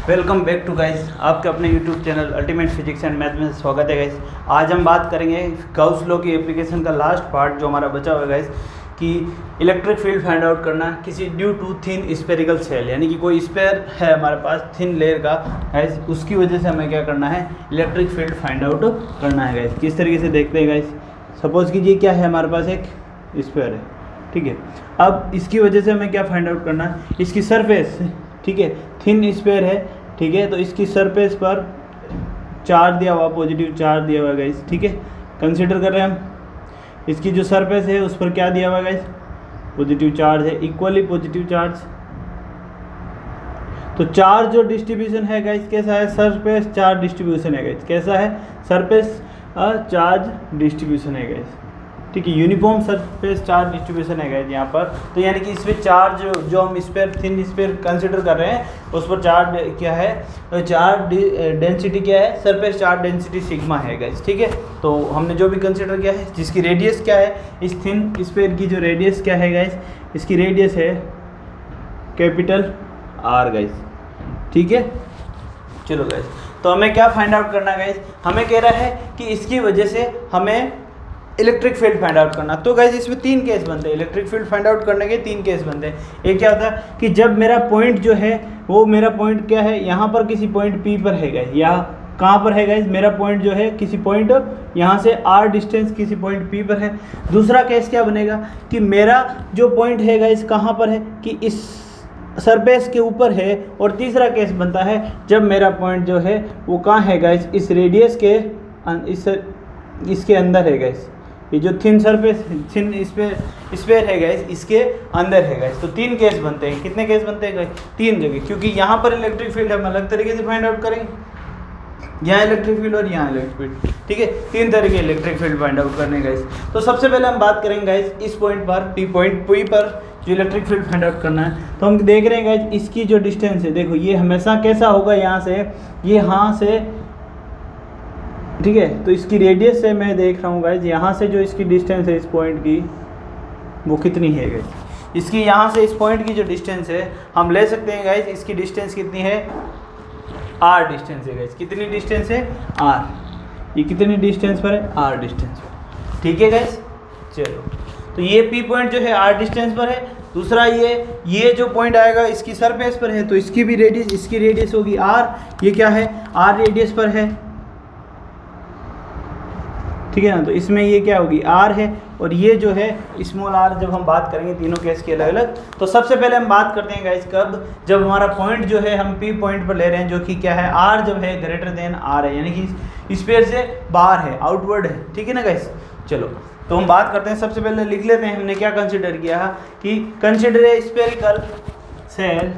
Welcome back to guys, आपके अपने YouTube channel ultimate physics and math में स्वागत है गाइस। आज हम बात करेंगे गाउस लॉ की एप्लीकेशन का लास्ट पार्ट जो हमारा बचा हुआ है गाइस, कि इलेक्ट्रिक फील्ड फाइंड आउट करना किसी due to thin spherical shell, यानी कि कोई स्पेयर है हमारे पास थिन लेयर का गाइस, उसकी वजह से हमें क्या करना है, इलेक्ट्रिक फील्ड फाइंड आउट करना है गाइस। किस तरीके से देखते हैं गाइस, सपोज कीजिए क्या है हमारे पास एक स्पेयर है, ठीक है। अब इसकी वजह से हमें क्या फाइंड आउट करना है, इसकी सरफेस, ठीक है, थिन स्पेयर है, ठीक है। तो इसकी सरफेस पर चार्ज दिया हुआ, पॉजिटिव चार्ज दिया हुआ गाइस, ठीक है। कंसीडर कर रहे हैं हम, इसकी जो सरफेस है उस पर क्या दिया हुआ गाइस, पॉजिटिव चार्ज है, इक्वली पॉजिटिव चार्ज। तो चार्ज जो डिस्ट्रीब्यूशन है गाइस कैसा है, सरफेस चार्ज डिस्ट्रीब्यूशन है गाइस, कैसा है, सरफेस चार्ज डिस्ट्रीब्यूशन है गाइस, ठीक है। यूनिफॉर्म सरफेस चार्ज डिस्ट्रीब्यूशन है गाइस यहाँ पर। तो यानी कि इसमें चार्ज जो हम स्पेयर थिन स्पेयर कंसीडर कर रहे हैं उस पर चार्ज क्या है, चार्ज डेंसिटी क्या है, सरफेस चार्ज डेंसिटी सिग्मा है गाइस, ठीक है। तो हमने जो भी कंसीडर किया है, जिसकी रेडियस क्या है, इस थिन स्पेयर की जो रेडियस क्या है गाइस, इसकी रेडियस है कैपिटल आर गाइस, ठीक है। चलो गाइस, तो हमें क्या फाइंड आउट करना है गाइस, हमें कह रहा है कि इसकी वजह से हमें इलेक्ट्रिक फील्ड फाइंड आउट करना। तो गाइस इसमें तीन केस बनते हैं, इलेक्ट्रिक फील्ड फाइंड आउट करने के तीन केस बनते हैं। एक क्या होता है कि जब मेरा पॉइंट जो है वो मेरा पॉइंट क्या है, यहाँ पर किसी पॉइंट P पर है गाइस, यहाँ कहाँ पर है गाइस, मेरा पॉइंट जो है किसी पॉइंट यहाँ से R डिस्टेंस किसी पॉइंट P पर है। दूसरा केस क्या बनेगा कि मेरा जो पॉइंट है गाइस कहाँ पर है, कि इस सरफेस के ऊपर है। और तीसरा केस बनता है जब मेरा पॉइंट जो है वो कहाँ है गाइस, इस रेडियस के इसके अंदर है गाइस, ये जो थिन सरफेस थिन स्पेयर है गाइस इसके अंदर है गाइस। तो तीन केस बनते हैं। कितने केस बनते हैं गाइस, तीन जगह, क्योंकि यहाँ पर इलेक्ट्रिक फील्ड हम अलग तरीके से फाइंड आउट करेंगे, यहाँ इलेक्ट्रिक फील्ड और यहाँ इलेक्ट्रिक फील्ड, ठीक है। तीन तरह के इलेक्ट्रिक फील्ड फाइंड आउट करने गाइस। तो सबसे पहले हम बात करेंगे गाइस इस पॉइंट पर P पर जो इलेक्ट्रिक फील्ड फाइंड आउट करना है। तो हम देख रहे हैं गाइस इसकी जो डिस्टेंस है, देखो ये हमेशा कैसा होगा, यहाँ से ये यहाँ से, ठीक है। तो इसकी रेडियस से मैं देख रहा हूँ गाइज, यहाँ से जो इसकी डिस्टेंस है इस पॉइंट की वो कितनी है गाइज, इसकी यहाँ से इस पॉइंट की जो डिस्टेंस है हम ले सकते हैं गाइज, इसकी डिस्टेंस कितनी है, R डिस्टेंस है गाइज। कितनी डिस्टेंस है, R। ये कितनी डिस्टेंस पर है, R डिस्टेंस पर, ठीक है गाइज। चलो, तो ये P पॉइंट जो है R डिस्टेंस पर है। दूसरा ये जो पॉइंट आएगा इसकी सरफेस पर है, तो इसकी भी रेडियस, इसकी रेडियस होगी R, ये क्या है, R रेडियस पर है, ठीक है ना। तो इसमें ये क्या होगी, R है, और ये जो है स्मॉल r। जब हम बात करेंगे तीनों केस की अलग अलग, तो सबसे पहले हम बात करते हैं गाइस कब, जब हमारा पॉइंट जो है हम P पॉइंट पर ले रहे हैं, जो कि क्या है, R जब है ग्रेटर देन R है, यानी कि स्पेयर से बाहर है, आउटवर्ड है, ठीक है ना गाइस। चलो, तो हम बात करते हैं, सबसे पहले लिख लेते हैं हमने क्या कंसिडर किया है, कि consider a spherical shell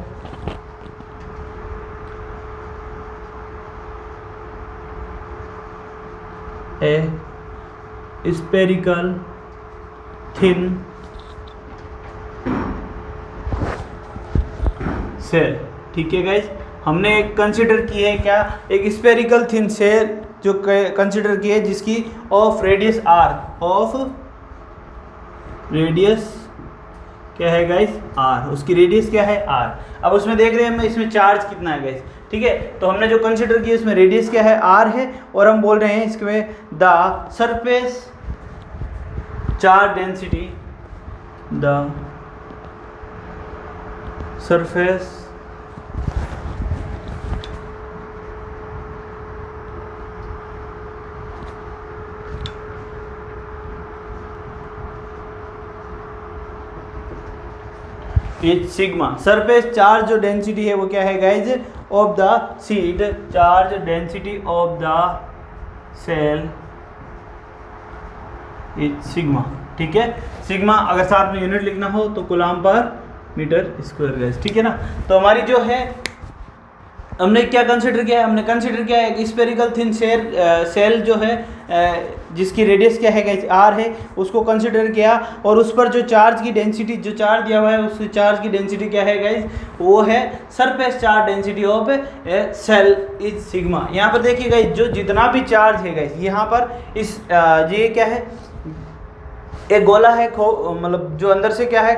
spherical thin shell, ठीक है गाइज। हमने एक कंसिडर की है क्या, एक स्पेरिकल थिन सेल जो कंसिडर की है, जिसकी of radius R, of radius क्या है गाइज, R, उसकी रेडियस क्या है, R। अब उसमें देख रहे हैं हम इसमें चार्ज कितना है गाइज, ठीक है। तो हमने जो कंसिडर किया इसमें रेडियस क्या है, R है, और हम बोल रहे हैं इसमें the surface charge density, the surface is sigma. Surface charge जो डेंसिटी है वो क्या है guys, of the sheet, charge density of the shell is sigma, ठीक है। सिग्मा अगर साथ में यूनिट लिखना हो तो coulomb per metre square guys, ठीक है ना। तो हमारी जो है हमने क्या कंसिडर किया है, हमने कंसिडर किया है एक स्पेरिकल थिन सेल जो है जिसकी रेडियस क्या है गाइस, R है, उसको कंसिडर किया, और उस पर जो चार्ज की डेंसिटी, जो चार्ज दिया हुआ है उस चार्ज की डेंसिटी क्या है गाइस, वो है surface charge density of shell is sigma. यहाँ पर देखिए गाइस, जो जितना भी चार्ज है गाइस यहाँ पर इस ये क्या है, एक गोला है मतलब जो अंदर से क्या है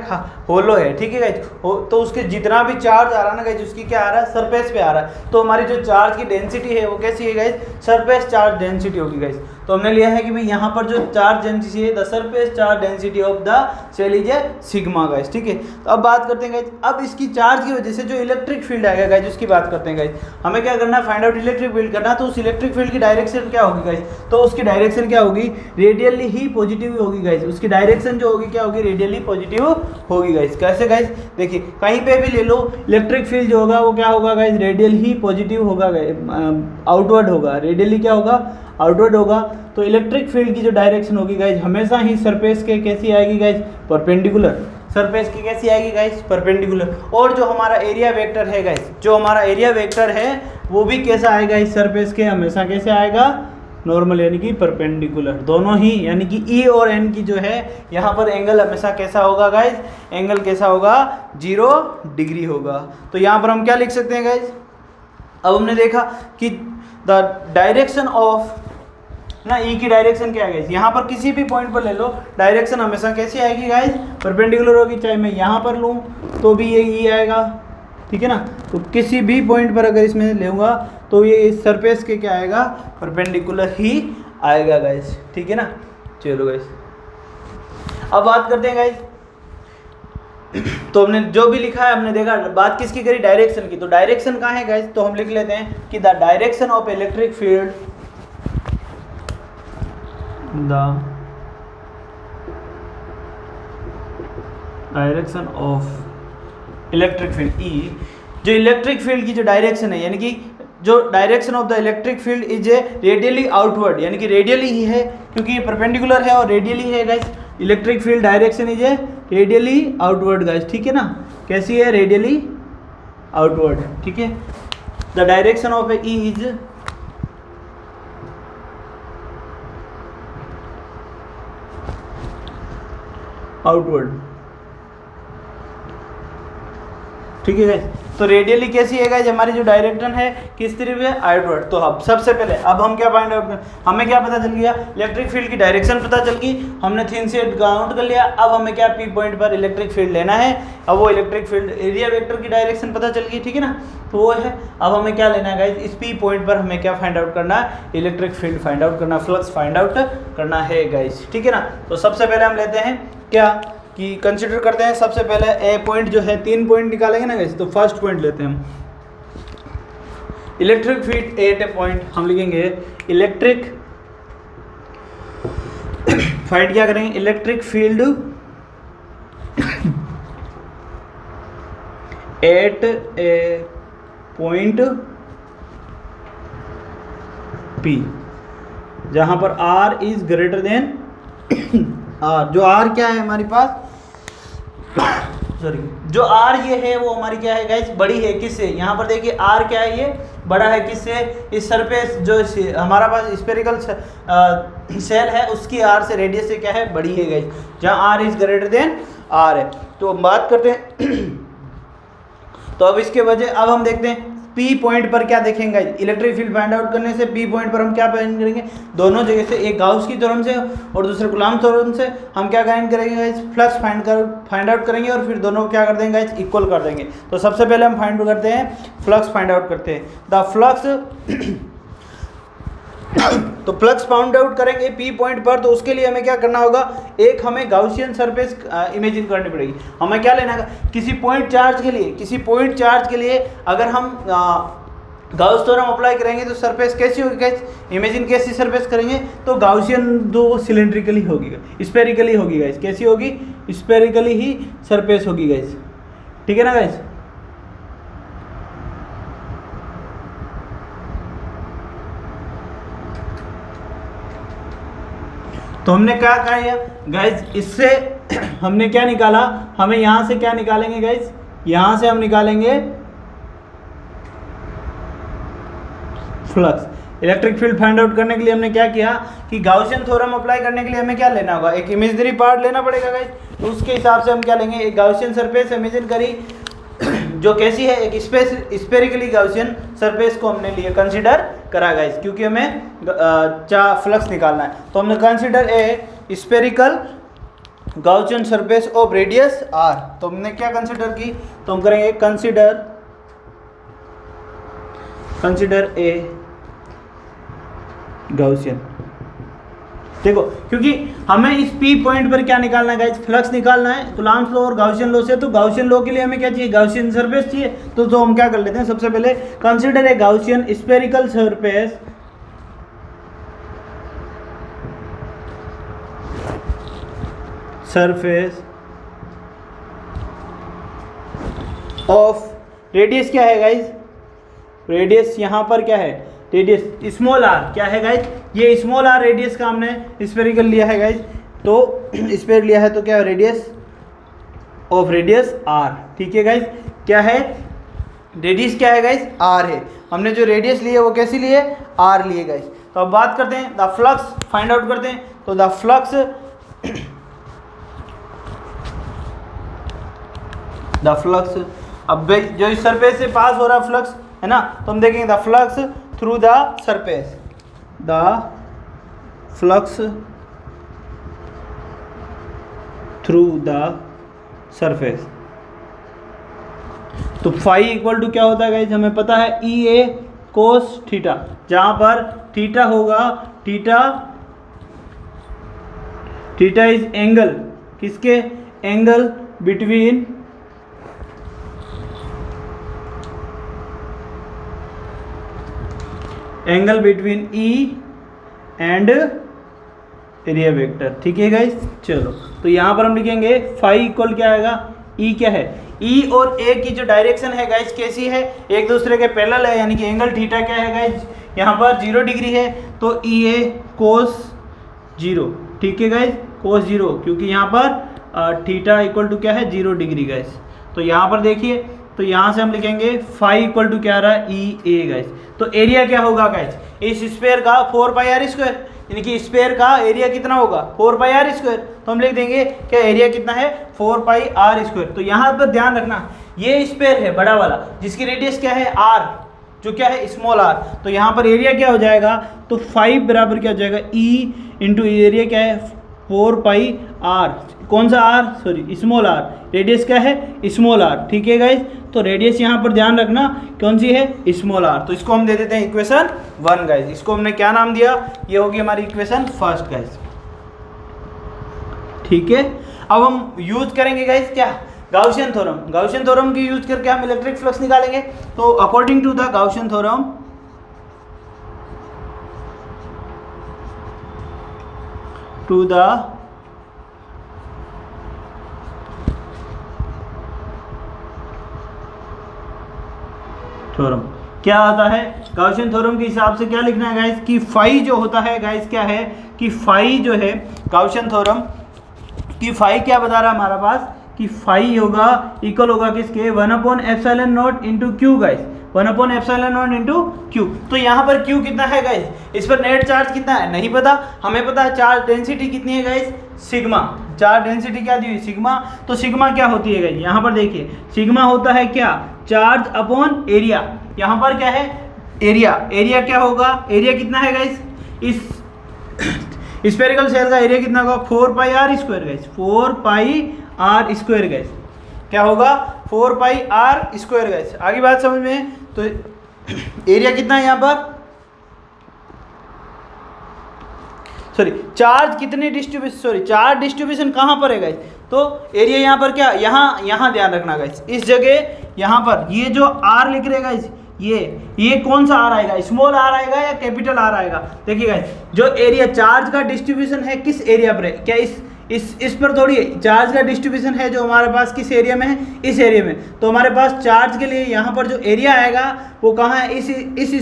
होलो है, ठीक है गाइज, तो उसके जितना भी चार्ज आ रहा है ना गाइज, उसकी क्या आ रहा है, सरफेस पे आ रहा है। तो हमारी जो चार्ज की डेंसिटी है वो कैसी है गाइज, सरफेस चार्ज डेंसिटी होगी गाइज। तो हमने लिया है कि भाई यहाँ पर जो चार्ज डेंसिटी है, the surface charge density of the shell is a sigma guys, ठीक है। तो अब बात करते हैं गाइज, अब इसकी चार्ज की वजह से जो इलेक्ट्रिक फील्ड आएगा गाइज, उसकी बात करते हैं गाइज। हमें क्या करना है, फाइंड आउट इलेक्ट्रिक फील्ड करना। तो उस इलेक्ट्रिक फील्ड की डायरेक्शन क्या होगी गाइज, तो उसकी डायरेक्शन क्या होगी, रेडियली ही पॉजिटिव होगी गाइज। उसकी डायरेक्शन जो होगी क्या होगी, रेडियली पॉजिटिव होगी गाइज। कैसे गाइज, देखिए कहीं पे भी ले लो, इलेक्ट्रिक फील्ड जो होगा वो क्या होगा गाइज, रेडियल ही पॉजिटिव होगा गाइज, आउटवर्ड होगा, रेडियली क्या होगा, आउटवर्ड होगा। तो इलेक्ट्रिक फील्ड की जो डायरेक्शन होगी गाइज, हमेशा ही सरफेस के कैसी आएगी गाइज, परपेंडिकुलर। सरफेस की कैसी आएगी गाइज, परपेंडिकुलर। और जो हमारा एरिया वेक्टर है गाइज, जो हमारा एरिया वेक्टर है वो भी कैसा आएगा, इस सरफेस के हमेशा कैसे आएगा, नॉर्मल, यानी कि परपेंडिकुलर। दोनों ही यानी कि ई और एन की जो है यहाँ पर एंगल हमेशा कैसा होगा गाइज, एंगल कैसा होगा, 0 डिग्री होगा। तो यहाँ पर हम क्या लिख सकते हैं गाइज, अब हमने देखा कि द डायरेक्शन ऑफ ना ई की डायरेक्शन क्या है गाइज, यहाँ पर किसी भी पॉइंट पर ले लो, डायरेक्शन हमेशा कैसी आएगी गाइज, परपेंडिकुलर होगी। चाहे मैं यहाँ पर लूँ तो भी ये ई आएगा, ठीक है ना। तो किसी भी पॉइंट पर अगर इसमें लूँगा तो ये इस सरफेस के क्या आएगा, परपेंडिकुलर ही आएगा गाइज, ठीक है ना। चलो गाइज अब बात करते हैं गाइज, तो हमने जो भी लिखा है हमने देखा, बात किसकी करी, डायरेक्शन की। तो डायरेक्शन कहाँ है गाइज, तो हम लिख लेते हैं कि the direction of electric field, the direction of electric field E, जो इलेक्ट्रिक फील्ड की जो डायरेक्शन है, यानी कि जो direction of the electric field is a radially outward, यानी कि रेडियली ही है क्योंकि ये परपेंडिकुलर है और रेडियली है guys. Electric field direction is a radially outward guys, ठीक है ना। कैसी है, रेडियली आउटवर्ड, ठीक है। The direction of A E is outward, ठीक है गाइज। तो रेडियली कैसी है गाइज, हमारी जो डायरेक्शन है किस तरफ है, आउटवर्ड। तो अब सबसे पहले अब हम क्या फाइंड आउट करें, हमें क्या पता चल गया, इलेक्ट्रिक फील्ड की डायरेक्शन पता चल गई, हमने थिन से काउंट कर लिया। अब हमें क्या पी पॉइंट पर इलेक्ट्रिक फील्ड लेना है, अब वो इलेक्ट्रिक फील्ड एरिया वेक्टर की डायरेक्शन पता चल गई, ठीक है ना। तो वो है, अब हमें क्या लेना है गाइज, इस पी पॉइंट पर हमें क्या फाइंड आउट करना है, इलेक्ट्रिक फील्ड फाइंड आउट करना, फ्लक्स फाइंड आउट करना है गाइज, ठीक है ना। तो सबसे पहले हम लेते हैं क्या कि कंसिडर करते हैं, सबसे पहले ए पॉइंट जो है, 3 पॉइंट निकालेंगे ना गाइज। तो फर्स्ट पॉइंट लेते हैं हम, electric field at a point, हम लिखेंगे इलेक्ट्रिक फाइंड, क्या करेंगे, electric field at a point P, जहां पर R is greater than R। जो R क्या है हमारे पास, सॉरी, जो R ये है वो हमारी क्या है गाइज, बड़ी है किससे, यहाँ पर देखिए R क्या है, ये बड़ा है किससे, इस सरफेस जो हमारा पास स्फेरिकल सेल है उसकी R से रेडियस से क्या है, बड़ी है गाइज, जहाँ R is greater than R है। तो हम बात करते हैं तो अब इसके वजह, अब हम देखते हैं P पॉइंट पर क्या देखेंगे, इलेक्ट्रिक फील्ड फाइंड आउट करने से P पॉइंट पर हम क्या फाइंड करेंगे, दोनों जगह से, एक गाउस की थ्योरम से और दूसरे कूलॉम थ्योरम से हम क्या फाइंड करेंगे गाइस, फ्लक्स फाइंड आउट करेंगे और फिर दोनों को क्या कर देंगे गाइस, इक्वल कर देंगे। तो सबसे पहले हम फाइंड करते हैं फ्लक्स फाइंड आउट करते हैं, द फ्लक्स तो फ्लक्स फाइंड आउट करेंगे P पॉइंट पर। तो उसके लिए हमें क्या करना होगा, एक हमें गाउसियन सरफेस इमेजिन करनी पड़ेगी। हमें क्या लेना है, किसी पॉइंट चार्ज के लिए अगर हम गाउस थ्योरम अप्लाई करेंगे तो सरफेस कैसी होगी गाइस, इमेजिन कैसी सरफेस करेंगे, तो गाउसियन दो सिलेंड्रिकली होगी, स्फेरिकली होगी गाइस, कैसी होगी, स्फेरिकली ही सरफेस होगी गाइस, ठीक है ना गाइस। तो हमने क्या कहा गाइज, इससे हमने क्या निकाला, हमें यहां से क्या निकालेंगे गाइज, यहां से हम निकालेंगे flux. Electric field find out करने के लिए हमने क्या किया कि गाउसियन थ्योरम अप्लाई करने के लिए हमें क्या लेना होगा, एक इमेजिनरी पार्ट लेना पड़ेगा गाइज। तो उसके हिसाब से हम क्या लेंगे, एक गाउसियन सरफेस इमेजिन करी जो कैसी है, एक स्फेरिकली गाउसियन सरफेस को हमने लिए कंसीडर करा गाइस, क्योंकि हमें फ्लक्स निकालना है। तो हमने consider a spherical Gaussian surface of radius R. तो हमने क्या कंसिडर की, तो हम करेंगे कंसिडर ए गाउसियन। देखो क्योंकि हमें इस पी पॉइंट पर क्या निकालना है गाइस, फ्लक्स निकालना है कूलॉम्स लॉ और गाउसियन लॉ से। तो गाउसियन लॉ के लिए हमें क्या चाहिए, गाउसियन सरफेस चाहिए। तो हम क्या कर लेते हैं, सबसे पहले consider a Gaussian spherical surface of radius क्या है गाइस, रेडियस यहाँ पर क्या है, रेडियस स्मॉल आर क्या है गाइस, ये स्मॉल आर रेडियस का हमने स्फेरिकल लिया है गाइस। तो स्फेयर लिया है तो क्या रेडियस ऑफ रेडियस आर। ठीक है गाइस, क्या है रेडियस, क्या है गाइस आर है। हमने जो रेडियस ली है वो कैसी ली है, आर लिए गाइस। तो अब बात करते हैं द फ्लक्स फाइंड आउट करते हैं। तो द फ्लक्स अब जो इस सरफेस से पास हो रहा है फ्लक्स है ना, तो हम देखेंगे the flux through the surface, the flux through the surface. तो फाई इक्वल टू क्या होता है गाइज, हमें पता है ई ए कोस थीटा, जहां पर थीटा होगा, थीटा इज एंगल किसके, angle between E and area vector. ठीक है गाइस, चलो तो यहाँ पर हम लिखेंगे फाई इक्वल क्या आएगा, ई क्या है, ई और ए की जो डायरेक्शन है गाइस कैसी है, एक दूसरे के पैरेलल है, यानी कि एंगल थीटा क्या है गाइस, यहाँ पर 0 डिग्री है। तो ई ए कोस 0। ठीक है गाइस, कोस 0, क्योंकि यहाँ पर थीटा इक्वल टू क्या है 0 डिग्री गाइस। तो यहाँ पर देखिए, तो यहाँ से हम लिखेंगे फाई इक्वल टू क्या आ रहा है, ई ए गाइस। तो एरिया क्या होगा गाइस, इस स्फीयर का 4 पाई आर स्क्वायर, यानी कि स्फीयर का एरिया कितना होगा 4 पाई आर स्क्वायर। तो हम लिख देंगे क्या एरिया कितना है 4 पाई आर स्क्वायर। तो यहाँ पर ध्यान रखना, ये स्फीयर है बड़ा वाला जिसकी रेडियस क्या है आर, जो क्या है स्मॉल आर। तो यहाँ पर एरिया क्या हो जाएगा, तो 5 बराबर क्या हो जाएगा, ई इंटू एरिया क्या है 4 पाई आर, कौन सा R, sorry small R, radius क्या है स्मॉल आर। ठीक है गाइज, तो रेडियस यहाँ पर ध्यान रखना कौन सी है, स्मॉल आर। तो इसको हम दे देते हैं इक्वेशन 1 गाइज। इसको हमने क्या नाम दिया, ये होगी हमारी इक्वेशन 1 गाइज। ठीक है, अब हम यूज करेंगे गाइज क्या, गाउसियन थ्योरम। गाउसियन थ्योरम की यूज करके हम इलेक्ट्रिक फ्लक्स निकालेंगे। तो according to the Gaussian theorem, to the theorem क्या आता है, गाउसियन थ्योरम के हिसाब से क्या लिखना है गाइस, कि फाई जो होता है गाइस क्या है, कि फाई जो है गाउसियन थ्योरम की फाई क्या बता रहा है हमारा पास, कि फाई होगा इक्वल होगा किसके 1/ε0 into Q guys, 1/ε0 into Q. तो यहाँ पर क्यू कितना है गाइस, इस पर नेट चार्ज कितना है नहीं पता, हमें पता है चार्ज डेंसिटी कितनी है गाइस, सिग्मा। चार्ज डेंसिटी क्या दी हुई, सिग्मा। तो सिग्मा क्या होती है गाइस, यहाँ पर देखिए सिग्मा होता है क्या, चार्ज अपॉन एरिया। यहाँ पर क्या है एरिया, एरिया क्या होगा, एरिया कितना है गाइस, इस स्फेरिकल सेल का एरिया कितना होगा 4 pi are square guys, 4 pi are square guys, क्या होगा 4 पाई आर स्क्वायर गाइस। आगे बात समझ में, तो एरिया कितना है यहाँ पर, सॉरी चार्ज कितने डिस्ट्रीब्यूशन, सॉरी चार्ज डिस्ट्रीब्यूशन कहाँ पर है गाइस, तो एरिया यहाँ पर क्या, यहाँ ध्यान रखना गाइस, इस जगह यहाँ पर ये जो आर लिख रहे गाइस, ये कौन सा आर आएगा, स्मॉल आर आएगा या कैपिटल आर आएगा। देखिए गाइस, जो एरिया चार्ज का डिस्ट्रीब्यूशन है किस एरिया पर है, क्या इस पर थोड़ी है, चार्ज का डिस्ट्रीब्यूशन है जो हमारे पास किस एरिया में है, इस एरिया में। तो हमारे पास चार्ज के लिए यहाँ पर जो एरिया आएगा वो कहाँ है, इस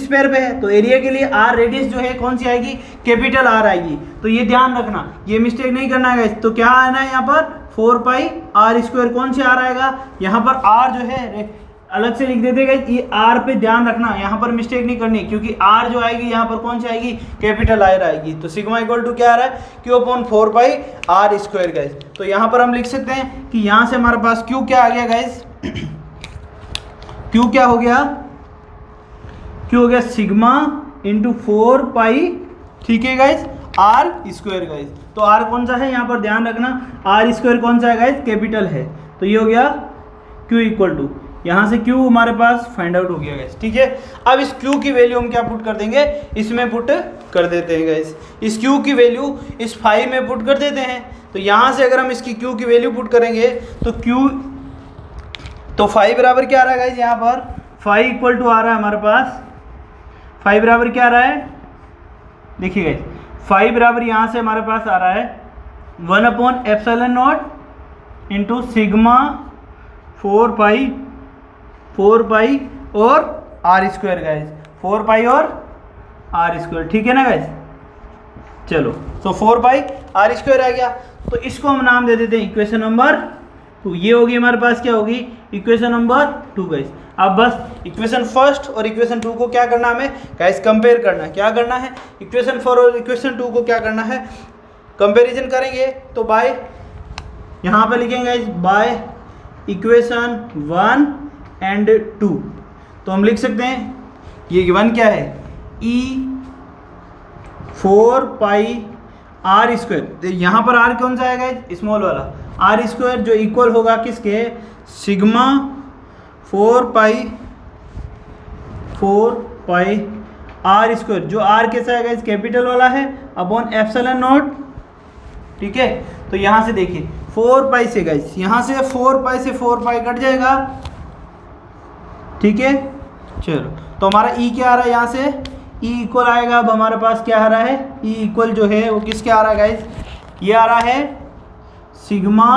स्फीयर पे है। तो एरिया के लिए आर रेडियस जो है कौन सी आएगी, कैपिटल आर आएगी। तो ये ध्यान रखना, ये मिस्टेक नहीं करना है। तो क्या आना है यहाँ पर 4 पाई आर स्क्वायर, कौन सी आर आएगा, यहाँ पर आर जो है अलग से लिख देते हैं, ये आर पे ध्यान रखना, यहाँ पर मिस्टेक नहीं करनी, क्योंकि आर जो आएगी यहाँ पर कौन सी आएगी, कैपिटल आर आएगी। तो सिग्मा इक्वल टू क्या आ रहा है, Q upon 4 pi are square guys. तो यहाँ पर हम लिख सकते हैं कि यहाँ से हमारे पास क्यू क्या आ गया गाइस, क्यू क्या हो गया, क्यू हो गया सिग्मा इंटू 4 पाई, ठीक है गाइस, आर स्क्वायर गाइज। तो आर कौन सा है यहाँ पर ध्यान रखना, आर स्क्वायर कौन सा है गाइज, कैपिटल है। तो ये हो गया क्यू इक्वल टू, यहाँ से क्यू हमारे पास फाइंड आउट हो गया गाइज, ठीक है। अब इस क्यू की वैल्यू हम क्या पुट कर देंगे, इसमें पुट कर देते हैं गाइज। इस क्यू की वैल्यू इस 5 में पुट कर देते हैं। तो यहाँ से अगर हम इसकी क्यू की वैल्यू पुट करेंगे तो क्यू, तो 5 बराबर क्या आ रहा है गाइज, यहाँ पर 5 इक्वल टू आ रहा है हमारे पास, 5 बराबर क्या आ रहा है, देखिए गाइज 5 बराबर यहाँ से हमारे पास आ रहा है 1/ε0 इंटू सिग्मा 4 पाई और आर स्क्वायर गाइज, 4 पाई और आर स्क्वायर, ठीक है ना गाइज। चलो तो 4 पाई आर स्क्वायर आ गया, तो इसको हम नाम दे देते हैं इक्वेशन नंबर 2। ये होगी हमारे पास क्या होगी, इक्वेशन नंबर 2 गाइज। अब बस इक्वेशन फर्स्ट और इक्वेशन 2 को क्या करना हमें गाइज, कंपेयर करना है। क्या करना है, इक्वेशन 4 और इक्वेशन 2 को क्या करना है, कंपेरिजन करेंगे। तो बाय, यहाँ पे लिखेंगे गाइज बाय इक्वेशन 1 एंड 2। तो हम लिख सकते हैं ये 1 क्या है, ई 4 पाई आर स्क्वायर, यहाँ पर आर कौन सा है गाइज, स्मॉल वाला आर स्क्वायर, जो इक्वल होगा किसके, सिग्मा 4 पाई आर स्क्वायर, जो आर कैसा है गाइज, कैपिटल वाला है, अपॉन ε0, ठीक है। तो यहाँ से देखिए 4 पाई से गाइज, यहाँ से 4 पाई से 4 पाई कट जाएगा, ठीक है। चलो तो हमारा ई क्या आ रहा है, यहाँ से ई इक्वल आएगा। अब हमारे पास क्या आ रहा है, ई इक्वल जो है वो किसके आ रहा है गाइज, ये आ रहा है sigma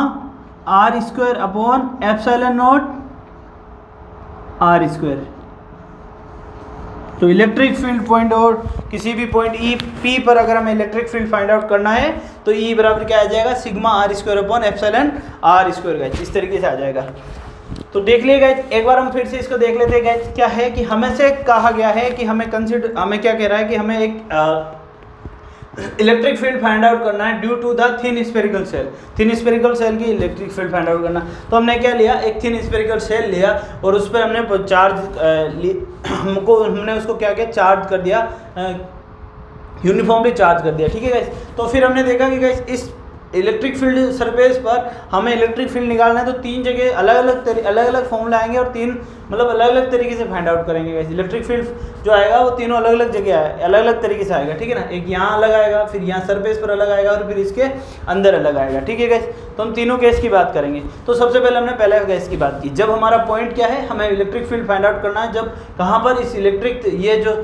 are square upon ε0 r square. तो इलेक्ट्रिक फील्ड पॉइंट और किसी भी पॉइंट ई पी पर अगर हमें इलेक्ट्रिक फील्ड फाइंड आउट करना है तो ई बराबर क्या आ जाएगा, sigma are square upon epsilon R square guys, इस तरीके से आ जाएगा। तो देख लिए गाइज, एक बार हम फिर से इसको देख लेते हैं गाइज। क्या है कि हमें से कहा गया है कि हमें कंसिडर, हमें क्या कह रहा है कि हमें एक इलेक्ट्रिक फील्ड फाइंड आउट करना है due to the thin spherical shell, thin spherical shell की इलेक्ट्रिक फील्ड फाइंड आउट करना। तो हमने क्या लिया, एक थिन स्फेरिकल सेल लिया और उस पर हमने चार्ज हमने उसको क्या किया, चार्ज कर दिया, यूनिफॉर्मली चार्ज कर दिया, ठीक है गाइस। तो फिर हमने देखा कि गाइस इस इलेक्ट्रिक फील्ड सरफेस पर हमें इलेक्ट्रिक फील्ड निकालना है, तो 3 जगह अलग अलग फॉर्मूला आएंगे और 3 मतलब अलग अलग तरीके से फाइंड आउट करेंगे गाइस। इलेक्ट्रिक फील्ड जो आएगा वो तीनों अलग अलग जगह अलग अलग तरीके से आएगा, ठीक है ना। एक यहाँ अलग आएगा, फिर यहाँ सरफेस पर अलग आएगा और फिर इसके अंदर अलग आएगा, ठीक है गाइस। तो हम तीनों केस की बात करेंगे। तो सबसे पहले हमने पहले केस की बात की, जब हमारा पॉइंट क्या है, हमें इलेक्ट्रिक फील्ड फाइंड आउट करना है जब कहाँ पर, इस इलेक्ट्रिक ये जो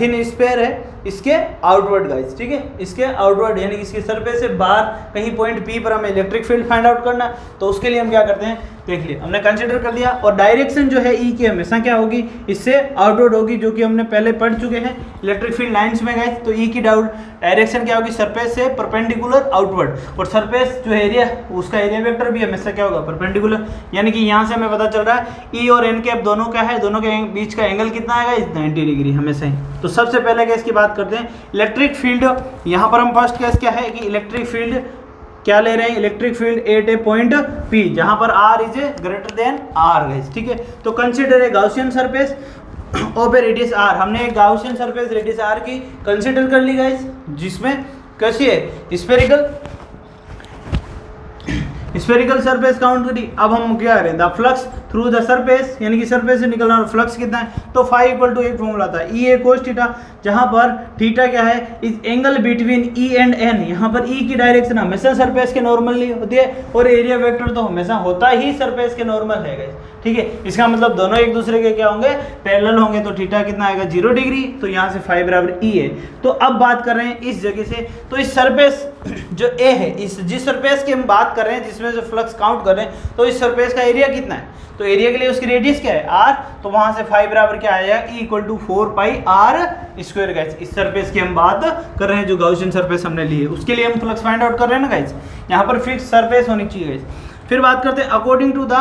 थिन स्फीयर है इसके आउटवर्ड गाइस, ठीक है, इसके आउटवर्ड यानी इसकी सरफेस से बाहर कहीं पॉइंट पी पर हमें इलेक्ट्रिक फील्ड फाइंड आउट करना है। तो उसके लिए हम क्या करते हैं, देख लिए हमने कंसीडर कर लिया, और डायरेक्शन जो है ई की हमेशा क्या होगी, इससे आउटवर्ड होगी, जो कि हमने पहले पढ़ चुके हैं इलेक्ट्रिक फील्ड लाइंस में गाइस। तो ई की डायरेक्शन क्या होगी, सरफेस से परपेंडिकुलर आउटवर्ड, और सरफेस जो एरिया उसका एरिया वेक्टर भी हमेशा क्या होगा, परपेंडिकुलर, यानी कि यहाँ से हमें पता चल रहा है ई और एन कैप दोनों क्या है, दोनों के बीच का एंगल कितना आएगा, 90 डिग्री हमेशा ही। तो सबसे पहले केस की बात करते हैं, इलेक्ट्रिक फील्ड। यहाँ पर हम फर्स्ट केस क्या है कि इलेक्ट्रिक फील्ड क्या ले रहे हैं, electric field at a point P, जहां पर R is a greater than R guys, ठीक है। तो consider a Gaussian surface of a radius R, हमने एक गाउसियन सरफेस रेडियस आर की कंसीडर कर ली गाइस, जिसमें कैसी है, स्फेरिकल सरफेस काउंट करी। अब हम क्या करें, the flux through the surface, यानी कि सरफेस से निकलना फ्लक्स कितना है, तो फाई इक्वल टू एक फॉर्मूला था ई ए कोस थीटा, जहां पर थीटा क्या है, is angle between E and N. यहाँ पर ई की डायरेक्शन हमेशा सरफेस के नॉर्मली होती है और एरिया वेक्टर तो हमेशा होता ही सरफेस के नॉर्मल है गाइस, ठीक है। इसका मतलब दोनों एक दूसरे के क्या होंगे, पैरेलल होंगे। तो थीटा कितना आएगा, 0 डिग्री, तो यहाँ से फाई बराबर ई है। तो अब बात कर रहे हैं इस जगह से, तो इस सरफेस जो ए है, इस जिस सरफेस की हम बात कर रहे हैं, जिसमें से फ्लक्स काउंट कर रहे हैं, तो इस सरफेस का एरिया कितना है, तो एरिया के लिए उसकी रेडियस क्या है, आर। तो वहां से फाई बराबर क्या आएगा, E equal to 4 pi are square guys. इस सरफेस की हम बात कर रहे हैं, जो गाउसियन सरफेस हमने ली है, उसके लिए हम फ्लक्स फाइंड आउट कर रहे हैं ना गाइस। यहाँ पर फिक्स सरफेस होनी चाहिए गाइस। फिर बात करते हैं according to the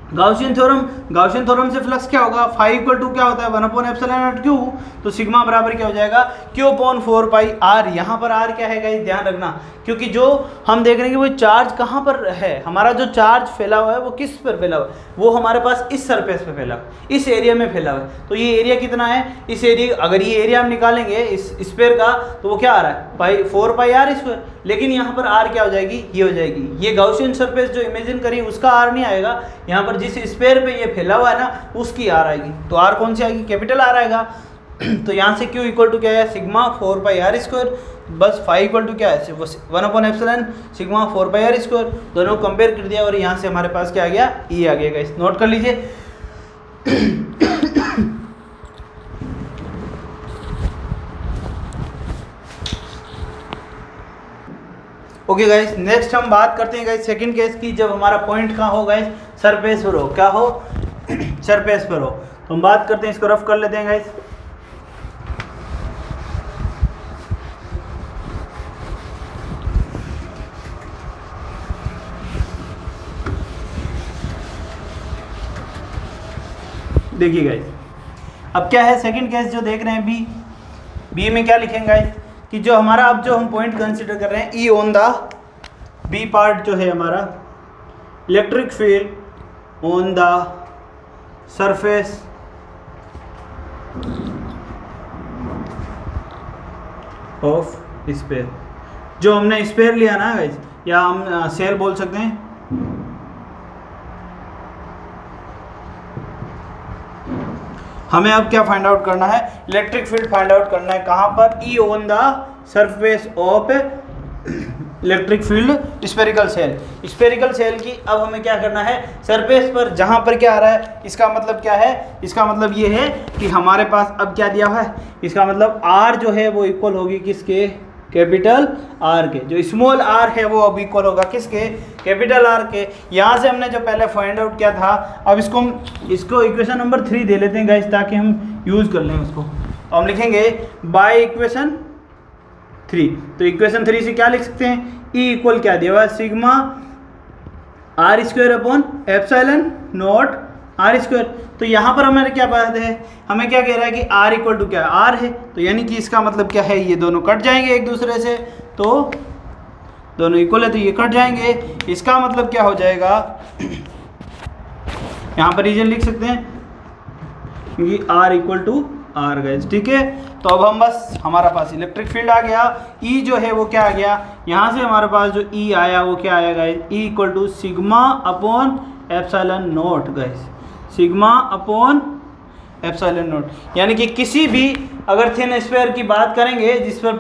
Gaussian theorem से फ्लक्स क्या होगा, फाई इक्वल टू क्या होता है 1/ε0 क्यू, तो सिग्मा बराबर क्या हो जाएगा Q/4πr। यहाँ पर r क्या है गाइस, ध्यान रखना, क्योंकि जो हम देख रहे हैं कि वो चार्ज कहाँ पर है, हमारा जो चार्ज फैला हुआ है वो किस पर फैला हुआ है, वो हमारे पास इस सरफेस पे फैला हुआ है, इस एरिया में फैला हुआ है। तो ये एरिया कितना है, इस एरिया, अगर ये एरिया हम निकालेंगे इस स्फीयर का तो वो क्या आ रहा है 4πr², लेकिन यहाँ पर r क्या हो जाएगी, ये हो जाएगी, ये गाउसियन सरफेस जो इमेजिन करी उसका r नहीं आएगा, यहाँ पर जिस स्फीयर पे ये फैला हुआ है ना उसकी r आएगी। तो r कौन सी आएगी, कैपिटल R आएगा। तो यहाँ से Q इक्वल टू क्या है, σ/4πr², बस फाई इक्वल टू क्या है 1/ε σ/4πr², दोनों कंपेयर कर दिया और यहाँ से हमारे पास क्या आ गया, E आ गया। गाइस नोट कर लीजिए। ओके गाइस, नेक्स्ट हम बात करते हैं गाइस सेकंड केस की, जब हमारा पॉइंट कहाँ हो गाइस, सरफेस पर हो, क्या हो सरफेस पर हो। तो हम बात करते हैं, इसको रफ कर लेते हैं गाइस। देखिए गाइस, अब क्या है सेकंड केस जो देख रहे हैं बी में क्या लिखेंगे गाइस, कि जो हमारा अब जो हम पॉइंट कंसीडर कर रहे हैं E on the B part जो है हमारा, electric field on the surface of sphere, जो हमने स्फीयर लिया ना गाइस, या हम सेल बोल सकते हैं, हमें अब क्या फाइंड आउट करना है, इलेक्ट्रिक फील्ड फाइंड आउट करना है, कहाँ पर, ई on the surface of electric field spherical cell. Spherical shell की अब हमें क्या करना है, सरफेस पर जहाँ पर क्या आ रहा है, इसका मतलब क्या है, इसका मतलब ये है कि हमारे पास अब क्या दिया हुआ है, इसका मतलब R जो है वो इक्वल होगी किसके, कैपिटल R के, जो स्मॉल r है वो अब इक्वल होगा किसके, कैपिटल R के। यहाँ से हमने जो पहले फाइंड आउट किया था, अब इसको इक्वेशन नंबर 3 दे लेते हैं गाइस, ताकि हम यूज़ कर लें उसको। तो हम लिखेंगे बाय इक्वेशन 3। तो इक्वेशन 3 से क्या लिख सकते हैं, E इक्वल क्या दिया हुआ है, सिग्मा r²/ε0 r²। तो यहाँ पर हमारे क्या बात है, हमें क्या कह रहा है कि r इक्वल टू क्या है, r है, तो यानी कि इसका मतलब क्या है, ये दोनों कट जाएंगे एक दूसरे से, तो दोनों इक्वल है तो ये कट जाएंगे, इसका मतलब क्या हो जाएगा, यहाँ पर रीजन लिख सकते हैं क्योंकि r equal to r guys, ठीक है। तो अब हम बस हमारा पास इलेक्ट्रिक फील्ड आ गया, E जो है वो क्या आ गया, यहाँ से हमारे पास जो E आया वो क्या आया guys, E equal to σ/ε0 guys, σ/ε0, यानी कि किसी भी अगर थिन स्फीयर की बात करेंगे जिस पर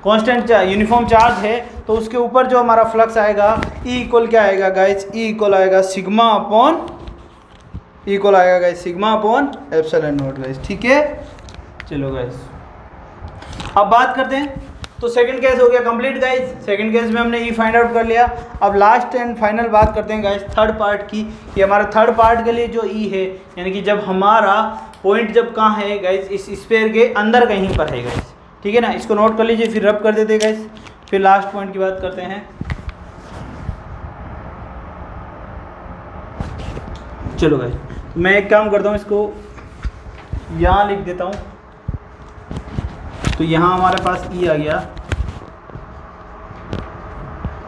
कांस्टेंट यूनिफॉर्म चार्ज है, तो उसके ऊपर जो हमारा फ्लक्स आएगा E इक्वल क्या आएगा गाइस, E इक्वल आएगा σ/ε0 गाइस, ठीक है। चलो गाइस अब बात करते हैं, तो सेकंड केस हो गया कंप्लीट गाइस, सेकंड केस में हमने E फाइंड आउट कर लिया। अब लास्ट एंड फाइनल बात करते हैं गाइस थर्ड पार्ट की, कि हमारा थर्ड पार्ट के लिए जो E है, यानी कि जब हमारा पॉइंट जब कहाँ है गाइस, इस स्फीयर के अंदर कहीं पर है गाइस, ठीक है ना। इसको नोट कर लीजिए, फिर रब कर देते हैं गाइस, फिर लास्ट पॉइंट की बात करते हैं। चलो गाइस मैं एक काम करता हूँ, इसको यहाँ लिख देता हूँ, तो यहाँ हमारे पास E आ गया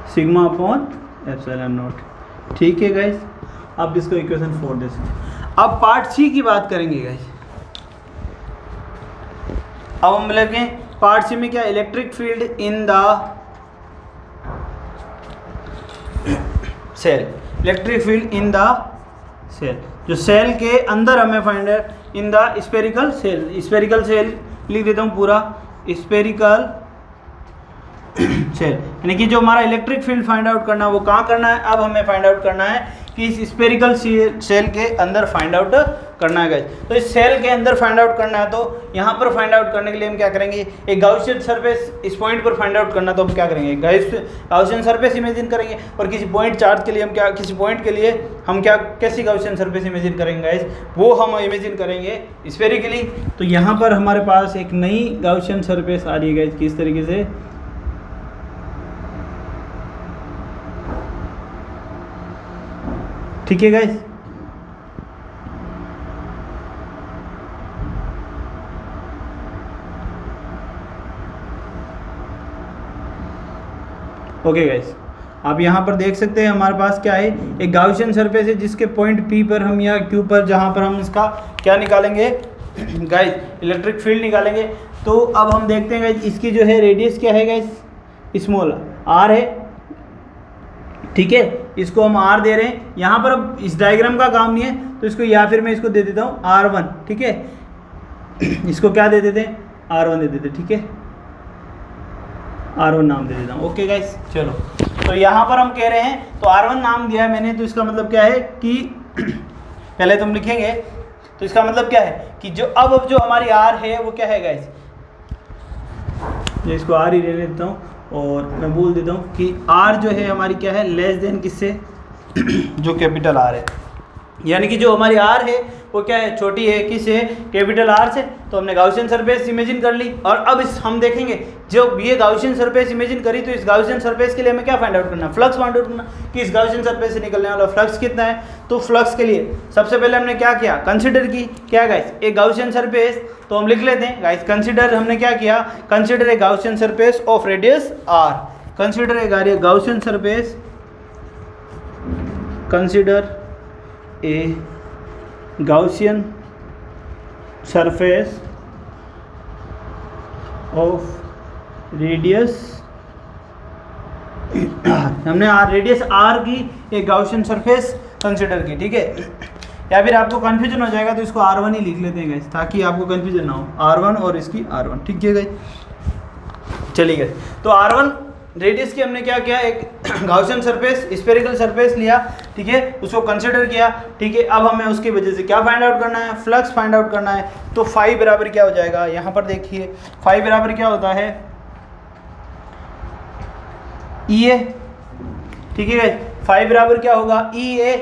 σ/ε0, ठीक है गाइस। अब इसको इक्वेशन 4 दे सकते हैं। अब पार्ट C की बात करेंगे गाइस। अब हम लेंगे पार्ट C में क्या, electric field in the cell, electric field in the cell, जो सेल के अंदर हमें फाइंड है, in the spherical cell, spherical cell लिख देता हूँ पूरा, स्फेरिकल सेल, यानी कि जो हमारा इलेक्ट्रिक फील्ड फाइंड आउट करना है वो कहाँ करना है, अब हमें फाइंड आउट करना है कि इस स्फेरिकल सेल के अंदर फाइंड आउट करना है गाइस। तो इस सेल के अंदर फाइंड आउट करना है, तो यहाँ पर फाइंड आउट करने के लिए हम क्या करेंगे, एक गाउसियन सरफेस इस पॉइंट पर फाइंड आउट करना, तो हम क्या करेंगे, गाउसियन सरफेस इमेजिन करेंगे, और किसी पॉइंट चार्ज के लिए हम क्या, किसी पॉइंट के लिए हम क्या, कैसी गाउसियन सरफेस इमेजिन करेंगे गाइस, वो हम इमेजिन करेंगे स्फेरिकली। तो यहाँ पर हमारे पास एक नई गाउसियन सरफेस आ रही है गाइस, किस तरीके से, ठीक है गाइस। ओके गाइस, आप यहाँ पर देख सकते हैं हमारे पास क्या है, एक गाउसियन सरफेस है जिसके पॉइंट P पर हम या Q पर जहाँ पर हम इसका क्या निकालेंगे गाइस, इलेक्ट्रिक फील्ड निकालेंगे। तो अब हम देखते हैं गाइस, इसकी जो है रेडियस क्या है गाइस, स्मॉल r है, ठीक है, इसको हम r दे रहे हैं। यहाँ पर अब इस डायग्राम का काम नहीं है तो इसको या फिर मैं इसको दे देता हूँ r1, ठीक है, इसको क्या दे देते हैं, r1 दे देते, ठीक है, R1 नाम दे देता हूँ। ओके गाइस, चलो, तो यहाँ पर हम कह रहे हैं, तो R1 नाम दिया है मैंने, तो इसका मतलब क्या है कि पहले तुम लिखेंगे, तो इसका मतलब क्या है कि जो अब जो हमारी R है वो क्या है गाइस, जो इसको R ही ले लेता हूँ और मैं बोल देता हूँ कि R जो है हमारी क्या है, लेस देन किससे, जो कैपिटल R है, यानी कि जो हमारी R है वो क्या है, छोटी है, किससे, कैपिटल R से। तो हमने गाउसियन सरफेस इमेजिन कर ली, और अब इस हम देखेंगे जो ये गाउसियन सरफेस इमेजिन करी, तो इस गाउसियन सरफेस के लिए हमें क्या फाइंड आउट करना है, फ्लक्स फाइंड आउट करना, कि इस गाउसियन सरफेस से निकलने वाला फ्लक्स कितना है। तो फ्लक्स के लिए सबसे पहले हमने क्या किया, कंसिडर की, क्या गाइस, एक गाउसियन सरफेस, तो हम लिख लेते हैं गाइस, कंसिडर हमने क्या किया, consider a Gaussian surface of radius r, consider a Gaussian surface, consider a Gaussian surface of radius हमने रेडियस r की एक गाउसियन सरफेस कंसिडर की, ठीक है। या फिर आपको कन्फ्यूजन हो जाएगा तो इसको R1 ही लिख लेते हैं गाइस, ताकि आपको कन्फ्यूजन ना हो, R1 और इसकी R1, ठीक है गाइस। चलिए गाइस, तो R1 रेडियस की हमने क्या किया, एक गाउसियन सरफेस, स्फेरिकल सरफेस लिया, ठीक है, उसको कंसिडर किया, ठीक है। अब हमें उसकी वजह से क्या फाइंड आउट करना है, फ्लक्स फाइंड आउट करना है। तो फाई बराबर क्या हो जाएगा, यहाँ पर देखिए, फाई बराबर क्या होता है, ई ए, ठीक है गाइस, फाई बराबर क्या होगा, ई ए।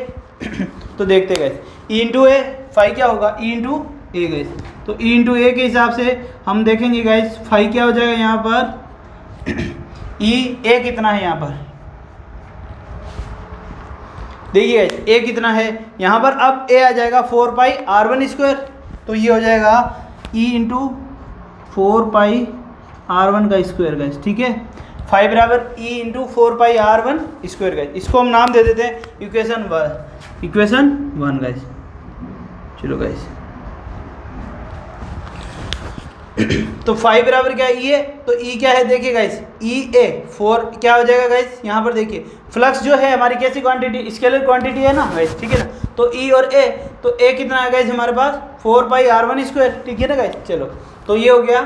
तो देखते गाइस, ई इंटू ए, फाई क्या होगा, ई इंटू ए गाइस। तो ई इंटू ए के हिसाब से हम देखेंगे गाइस, फाई क्या हो जाएगा यहाँ पर, ई ए कितना है यहाँ पर, देखिए ए कितना है यहाँ पर, अब ए आ जाएगा 4 पाई r1 स्क्वायर, तो ये हो जाएगा ई इंटू 4 पाई r1 का स्क्वायर गाइस, ठीक है। 5 बराबर ई इंटू 4 पाई r1 स्क्वायर गाइस, इसको हम नाम दे देते हैं इक्वेशन 1 गाइस। चलो गाइस, तो 5 बराबर क्या है, ई है, तो ई क्या है, देखिए गाइस, ई ए 4 क्या हो जाएगा गाइस, यहाँ पर देखिए, फ्लक्स जो है हमारी कैसी क्वांटिटी, स्केलर क्वांटिटी है ना गाइस, ठीक है ना। तो ई और ए, तो ए कितना है गाइस हमारे पास, 4 पाई r1 स्क्वायर, ठीक है ना गाइस। चलो, तो ये हो गया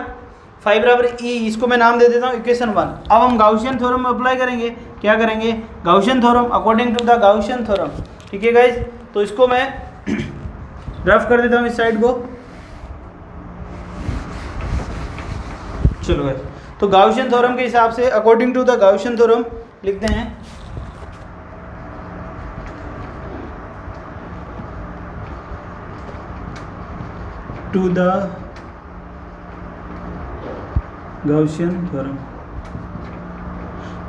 5 बराबर ई, इसको मैं नाम दे देता हूँ इक्वेशन 1। अब हम गाउसियन थ्योरम अप्लाई करेंगे, क्या करेंगे, Gaussian theorem, according to the Gaussian theorem, ठीक है गाइस। तो इसको मैं रफ कर देता हूँ इस साइड को। चलो गाइस, तो गाउसियन थ्योरम के हिसाब से, according to the Gaussian theorem लिखते हैं, टू द गाउसियन थ्योरम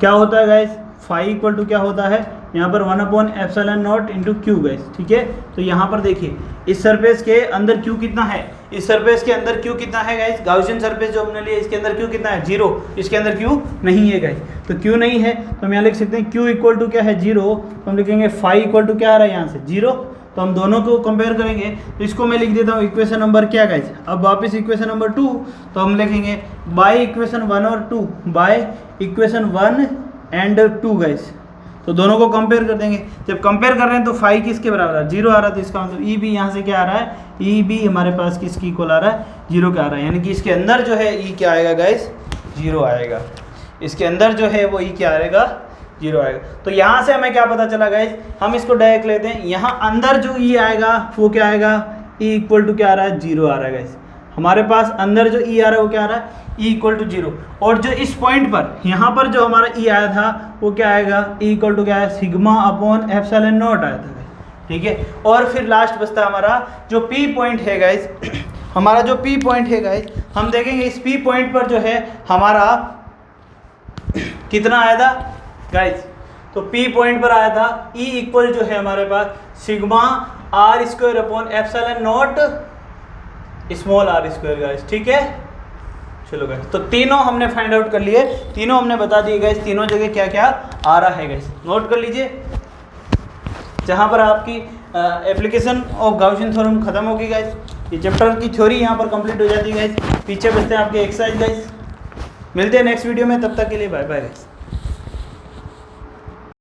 क्या होता है गाइस, फाई इक्वल टू क्या होता है यहाँ पर 1/ε0 इंटू क्यू गाइस, ठीक है। तो यहाँ पर देखिए, इस सरफेस के अंदर क्यू कितना है, इस सरफेस के अंदर क्यू कितना है गाइस, गाउसियन सरफेस जो हमने लिया इसके अंदर क्यू कितना है, 0, इसके अंदर क्यू नहीं है गाइस। तो क्यू नहीं है तो हम यहाँ लिख सकते हैं क्यू इक्वल टू क्या है, 0, तो हम लिखेंगे फाई इक्वल टू क्या आ रहा है यहाँ से, 0। तो हम दोनों को कंपेयर करेंगे, तो इसको मैं लिख देता हूँ इक्वेशन नंबर क्या गाइस, अब वापस इक्वेशन नंबर 2, तो हम लिखेंगे बाय इक्वेशन 1 और 2, बाय इक्वेशन 1 एंड 2 गाइस। तो दोनों को कंपेयर कर देंगे, जब कंपेयर कर रहे हैं तो फाई किसके बराबर है, 0 आ रहा है, तो इसका मतलब ई भी यहाँ से क्या आ रहा है, ई भी हमारे पास किसकी इक्वल आ रहा है, 0 का आ रहा है, यानी कि इसके अंदर जो है ई क्या आएगा गाइस, 0 आएगा, इसके अंदर जो है वो ई क्या आएगा, 0 आएगा। तो यहाँ से हमें क्या पता चला गाइस, हम इसको डायरेक्ट लेते हैं, यहाँ अंदर जो ई आएगा वो क्या आएगा, ई इक्वल टू क्या आ रहा है, 0 आ रहा है गाइस। हमारे पास अंदर जो ई आ रहा है वो क्या आ रहा है, ई इक्वल टू 0, और जो इस पॉइंट पर यहाँ पर जो हमारा ई आया था वो क्या आएगा, ई इक्वल टू क्या है, सिग्मा अपॉन एप्सिलॉन नॉट आया था, ठीक है। और फिर लास्ट बचता हमारा जो पी पॉइंट है गाइस, हमारा जो पी पॉइंट है गाइस, हम देखेंगे इस पी पॉइंट पर जो है हमारा कितना आया था गाइस, तो पी पॉइंट पर आया था ई इक्वल जो है हमारे पास sigma are square upon epsilon not small r square guys, ठीक है। चलो गाइस, तो तीनों हमने फाइंड आउट कर लिए, तीनों हमने बता दिए गाइस, तीनों जगह क्या क्या आ रहा है गाइस, नोट कर लीजिए। जहाँ पर आपकी एप्लीकेशन ऑफ गाउसियन थ्योरम खत्म होगी गाइस, ये चैप्टर की थ्योरी यहाँ पर कंप्लीट हो जाती है गाइस। पीछे बचते हैं आपके एक्सरसाइज गाइस। मिलते हैं नेक्स्ट वीडियो में, तब तक के लिए बाय बाय गाइस।